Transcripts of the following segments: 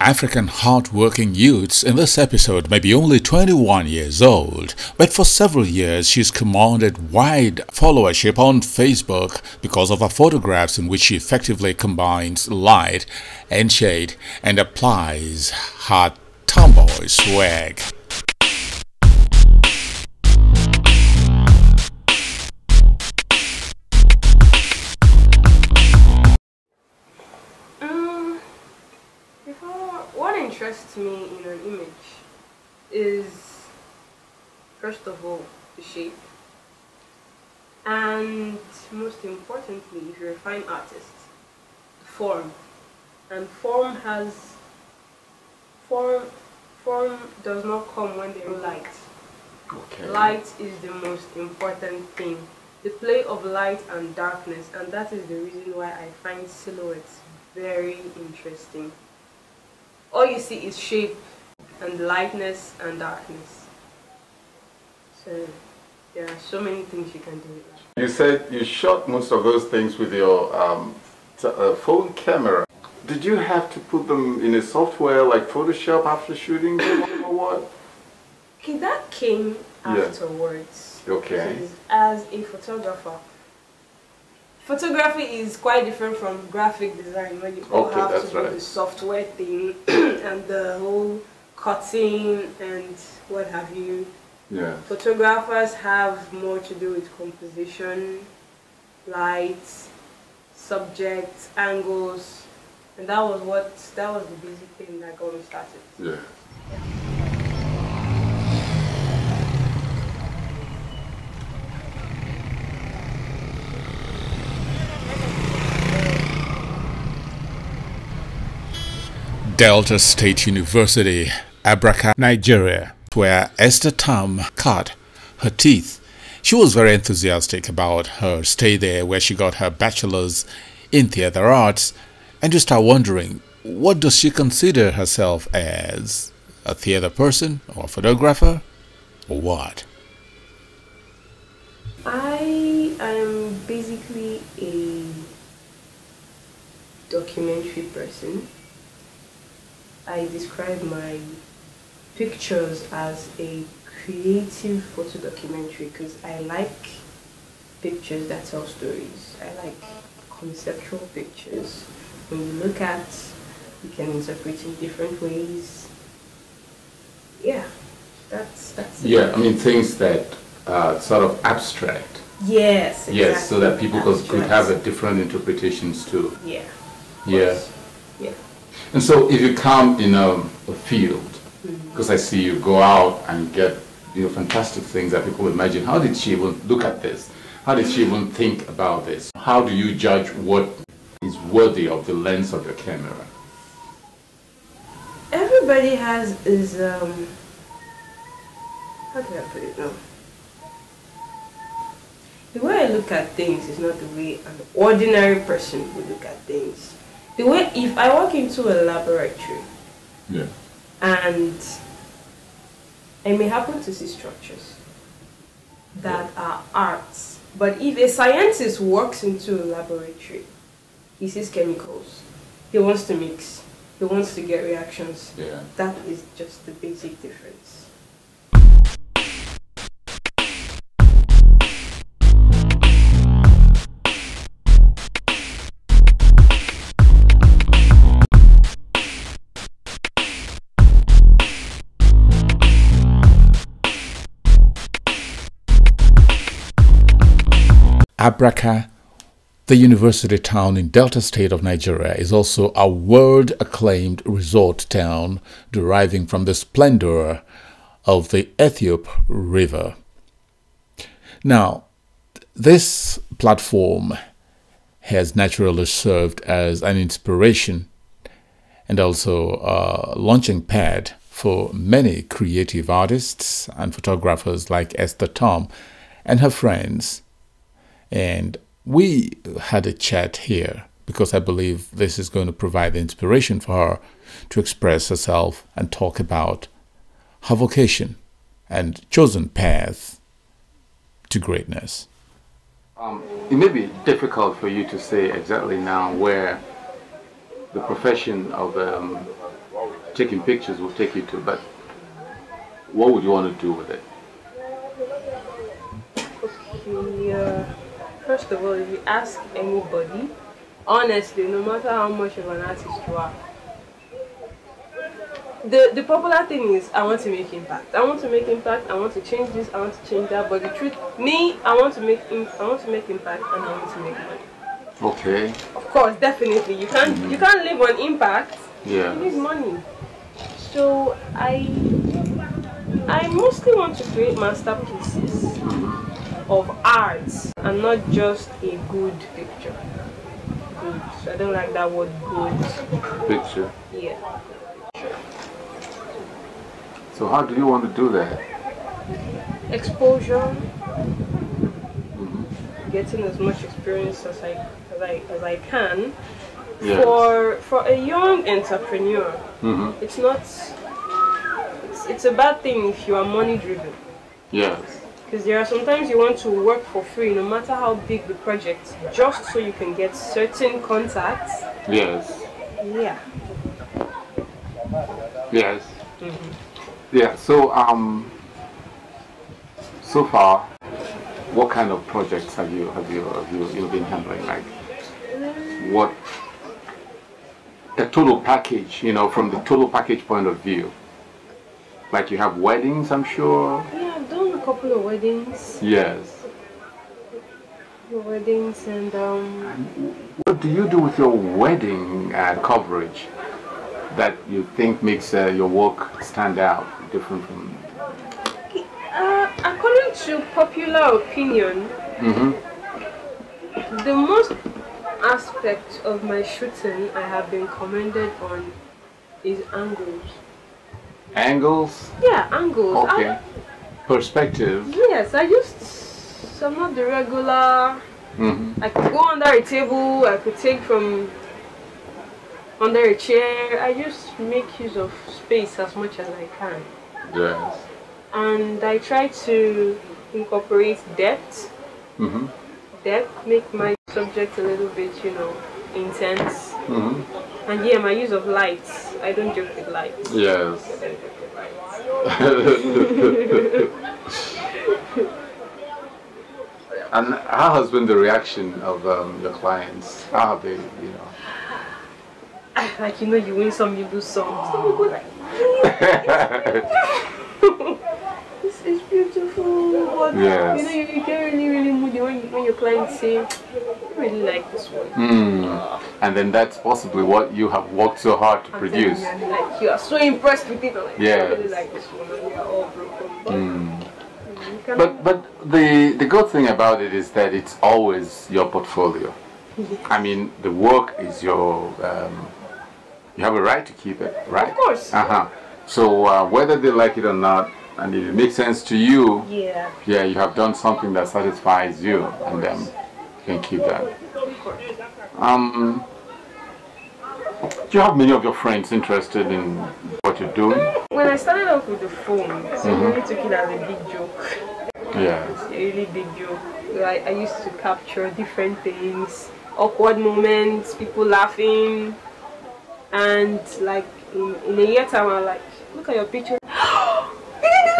African hard-working youths in this episode may be only 21 years old, but for several years she's commanded wide followership on Facebook because of her photographs in which she effectively combines light and shade and applies her tomboy swag. What interests me in an image is, first of all, the shape, and most importantly, if you're a fine artist, the form. And form does not come when there's light. Okay. Light is the most important thing. The play of light and darkness, and that is the reason why I find silhouettes very interesting. All you see is shape and lightness and darkness. So there are so many things you can do with that. You said you shot most of those things with your phone camera. Did you have to put them in a software like Photoshop after shooting them or what? Okay, that came afterwards. Okay. As a photographer, photography is quite different from graphic design, when you all have to do the software thing and the whole cutting and what have you. Yeah. Photographers have more to do with composition, light, subjects, angles, and that was the basic thing that got me started. Yeah. Delta State University, Aghadi, Nigeria, where Esther Otomi cut her teeth. She was very enthusiastic about her stay there, where she got her bachelor's in theater arts, and you start wondering, what does she consider herself as? A theater person or a photographer or what? I am basically a documentary person. I describe my pictures as a creative photo documentary because I like pictures that tell stories. I like conceptual pictures. When you look at, you can interpret in different ways. Yeah, that's it. Yeah, I mean things that sort of abstract. Yes, exactly. Yes, so that people could have different interpretations too. Yeah. Yeah. Yeah. And so if you come in a field, because I see you go out and get fantastic things that people imagine, how did she even look at this? How did she even think about this? How do you judge what is worthy of the lens of your camera? Everybody has his, how can I put it now? The way I look at things is not the way an ordinary person would look at things. The way, if I walk into a laboratory, and I may happen to see structures that are arts, but if a scientist walks into a laboratory, he sees chemicals, he wants to mix, he wants to get reactions. Yeah. That is just the basic difference. Aghadi, the university town in Delta State of Nigeria, is also a world-acclaimed resort town deriving from the splendor of the Ethiopia River. Now, this platform has naturally served as an inspiration and also a launching pad for many creative artists and photographers like Esther Otomi and her friends. And we had a chat here because I believe this is going to provide the inspiration for her to express herself and talk about her vocation and chosen path to greatness. It may be difficult for you to say exactly now where the profession of taking pictures will take you to, but what would you want to do with it? Okay, first of all, if you ask anybody, honestly, no matter how much of an artist you are, the popular thing is I want to make impact. I want to make impact. I want to change this. I want to change that. But the truth, me, I want to make impact, and I want to make money. Okay. Of course, definitely. You can't live on impact. Yeah. You need money. So I mostly want to create masterpieces of arts and not just a good picture. Good. So I don't like that word good. Picture. Yeah. So how do you want to do that? Exposure. Getting as much experience as I can. Yes. For a young entrepreneur, it's a bad thing if you are money driven. Yes. Because there are sometimes you want to work for free, no matter how big the project, just so you can get certain contacts. Yes. Yeah. Yes. Yeah. So so far, what kind of projects have you been handling? Like, what a total package, from the total package point of view. Like, you have weddings, I'm sure. Yeah, I've done a couple of weddings. Yes. Weddings and what do you do with your wedding coverage that you think makes your work stand out, different from? According to popular opinion, the most aspect of my shooting I have been commended on is angles. Angles? Yeah, angles. Okay. Perspective. Yes, I used some of the regular. I could go under a table, I could take from under a chair. I just make use of space as much as I can. Yes. And I try to incorporate depth. Depth, make my subject a little bit, intense. And yeah, my use of lights. I don't joke with lights. Yes. And how has been the reaction of your clients? How have they, Like, you win some, you lose some. Some people like, this is beautiful, but yes. You get really, really moody when your clients say, I really like this one. And then that's possibly what you have worked so hard to produce. Like, you are so impressed with it. Like, yes. I really like this one, and we are all broken. But the good thing about it is that it's always your portfolio. Yes. I mean, the work is your. You have a right to keep it, right? Of course. So whether they like it or not, and if it makes sense to you, yeah, you have done something that satisfies you, and then you can keep that. Of course. Do you have many of your friends interested in what you're doing? When I started off with the phone, I really took it as a big joke. Yes. A really big joke. I used to capture different things, awkward moments, people laughing, and like in a year time, I'm like, look at your picture. Give me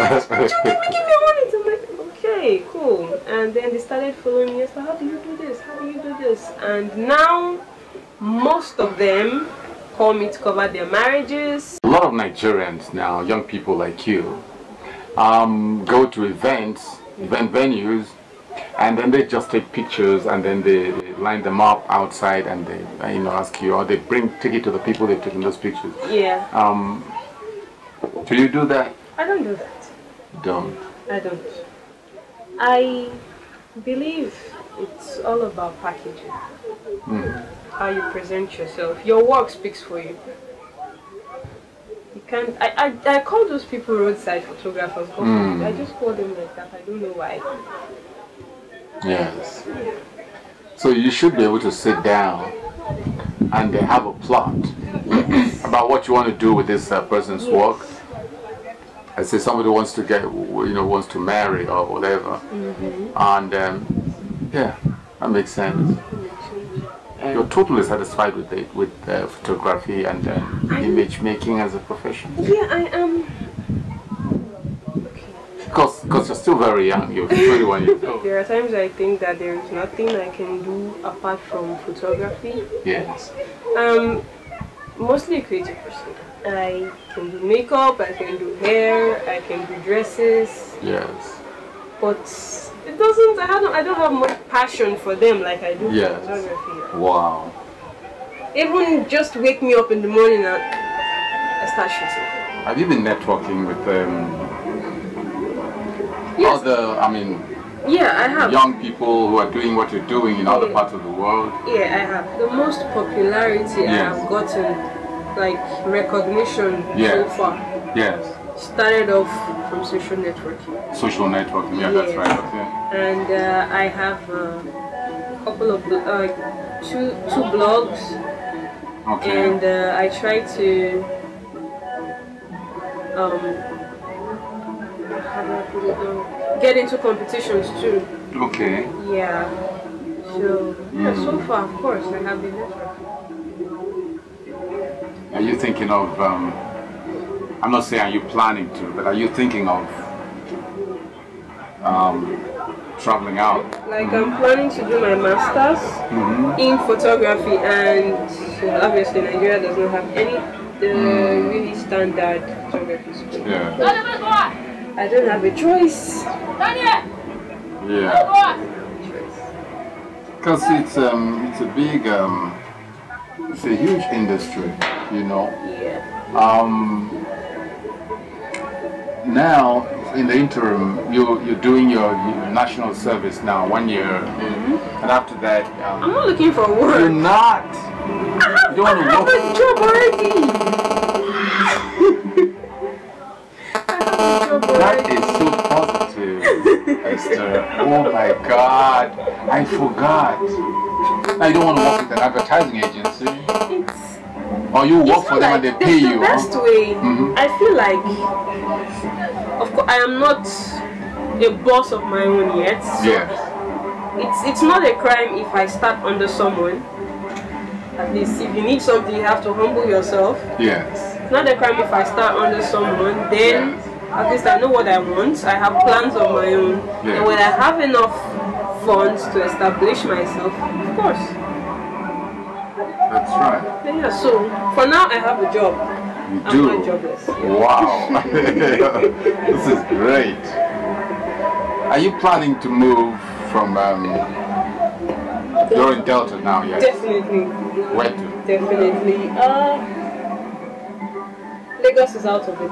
one. I'm like, okay, cool. And then they started following me. So how do you do this? How do you do this? And now, most of them call me to cover their marriages. A lot of Nigerians now, young people like you, go to event venues, and then they just take pictures, and then they line them up outside, and they ask you, or they take it to the people they've taken those pictures. Yeah. Do you do that? I don't do that. Don't. I don't. I believe it's all about packaging. How you present yourself. Your work speaks for you. You can't. I call those people roadside photographers. I just call them like that. I don't know why. Yes. So you should be able to sit down and have a plot about what you want to do with this person's work. I say somebody wants to wants to marry or whatever, and yeah, that makes sense. You're totally satisfied with it, with photography and image making as a profession? Yeah, I am. Because you're still very young, you're 21 years old. There are times I think that there is nothing I can do apart from photography. Yes. Mostly a creative person. I can do makeup, I can do hair, I can do dresses. Yes. But it doesn't, I don't have much passion for them like I do for photography. Wow. Even just wake me up in the morning and I start shooting. Have you been networking with Yes. other, I mean, yeah, I have. young people who are doing what you're doing in other parts of the world? Yeah, I have. The most popularity I have gotten, like recognition so far. Yes. Started off from social networking. Social networking, yeah, that's right. Okay. And I have a couple of two blogs. Okay. And I try to how do I put it, get into competitions too. Okay. Yeah. So yeah, so far, of course, I have been networking. Are you thinking of? I'm not saying are you planning to, but are you thinking of traveling out? Like I'm planning to do my masters in photography, and obviously Nigeria does not have any really standard photography school. Yeah. I don't have a choice. Yeah. Because it's a big it's a huge industry, you know. Yeah. Now, in the interim, you're doing your national service now, 1 year, and after that, I'm not looking for work. You're not. You don't want to I work. have a job already. That is so positive, Esther. Oh my God, I forgot. Now you don't want to work with an advertising agency. Or you work for them and they pay you. The best way, I feel like, of course, I am not a boss of my own yet. So it's not a crime if I start under someone. At least if you need something, you have to humble yourself. Yes. It's not a crime if I start under someone. Then at least I know what I want. I have plans of my own. And when I have enough funds to establish myself, of course. That's right. Yeah, so for now I have a job. You do? I'm not jobless. Wow. This is great. Are you planning to move from, you're in Delta now, yes? Definitely. Where to? Definitely. Lagos is out of it.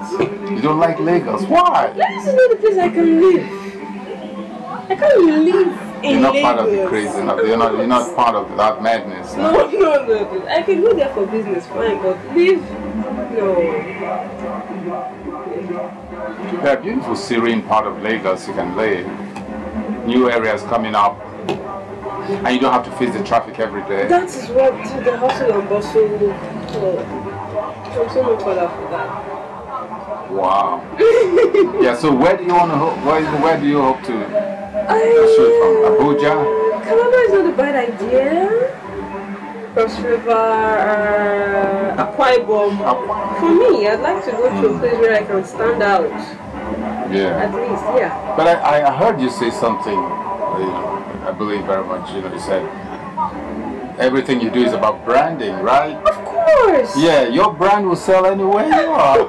You don't like Lagos? Why? Lagos is not the place I can live. I can't live in You're not Lagos. part of the crazy, you're not part of that madness. No. I can go there for business, fine, but live, no. There are beautiful serene part of Lagos you can live. New areas coming up. And you don't have to face the traffic every day. That is what the hustle and bustle. I'm so much further for that. Wow. Yeah, so where do you want to where do you hope to shoot from? Abuja? Calabar is not a bad idea. Cross River, Akwa Ibom. For me, I'd like to go to a place where I can stand out. Yeah. At least, yeah. But I heard you say something, I believe very much, you said everything you do is about branding, right? Of course! Yeah, your brand will sell anywhere you are.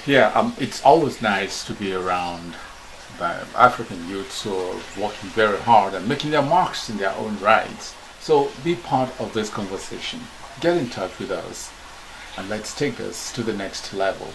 Yeah, it's always nice to be around African youths who are working very hard and making their marks in their own rights. So be part of this conversation. Get in touch with us and let's take this to the next level.